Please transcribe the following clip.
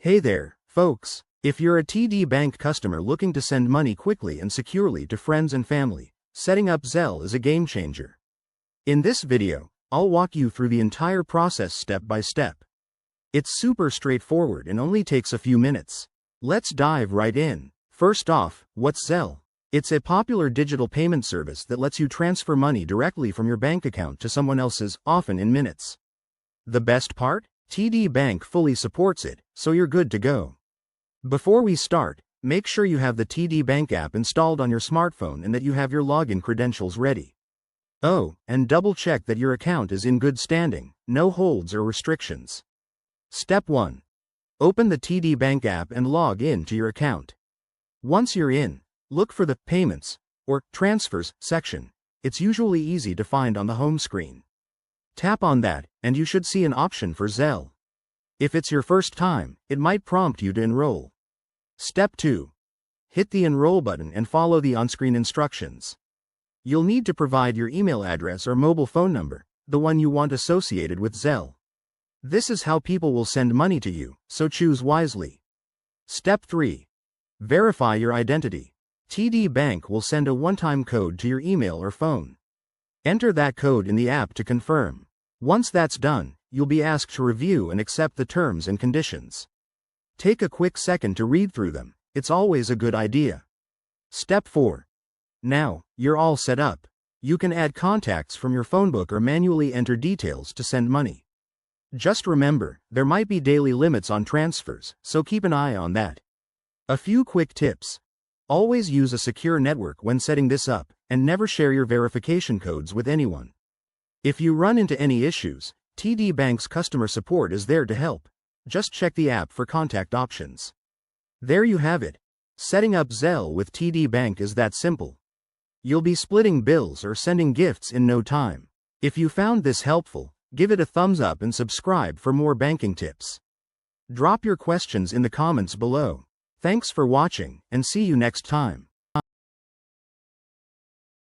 Hey there, folks. If you're a TD Bank customer looking to send money quickly and securely to friends and family, setting up Zelle is a game changer. In this video, I'll walk you through the entire process step by step. It's super straightforward and only takes a few minutes. Let's dive right in. First off, what's Zelle? It's a popular digital payment service that lets you transfer money directly from your bank account to someone else's, often in minutes. The best part? TD Bank fully supports it, so you're good to go. Before we start, make sure you have the TD Bank app installed on your smartphone and that you have your login credentials ready. Oh, and double check that your account is in good standing, no holds or restrictions. Step 1. Open the TD Bank app and log in to your account. Once you're in, look for the Payments or Transfers section. It's usually easy to find on the home screen. Tap on that, and you should see an option for Zelle. If it's your first time, it might prompt you to enroll. Step 2. Hit the Enroll button and follow the on-screen instructions. You'll need to provide your email address or mobile phone number, the one you want associated with Zelle. This is how people will send money to you, so choose wisely. Step 3. Verify your identity. TD Bank will send a one-time code to your email or phone. Enter that code in the app to confirm. Once that's done, you'll be asked to review and accept the terms and conditions. Take a quick second to read through them. It's always a good idea. Step 4. Now, you're all set up. You can add contacts from your phone book or manually enter details to send money. Just remember, there might be daily limits on transfers, so keep an eye on that. A few quick tips. Always use a secure network when setting this up, and never share your verification codes with anyone. If you run into any issues, TD Bank's customer support is there to help. Just check the app for contact options. There you have it. Setting up Zelle with TD Bank is that simple. You'll be splitting bills or sending gifts in no time. If you found this helpful, give it a thumbs up and subscribe for more banking tips. Drop your questions in the comments below. Thanks for watching, and see you next time.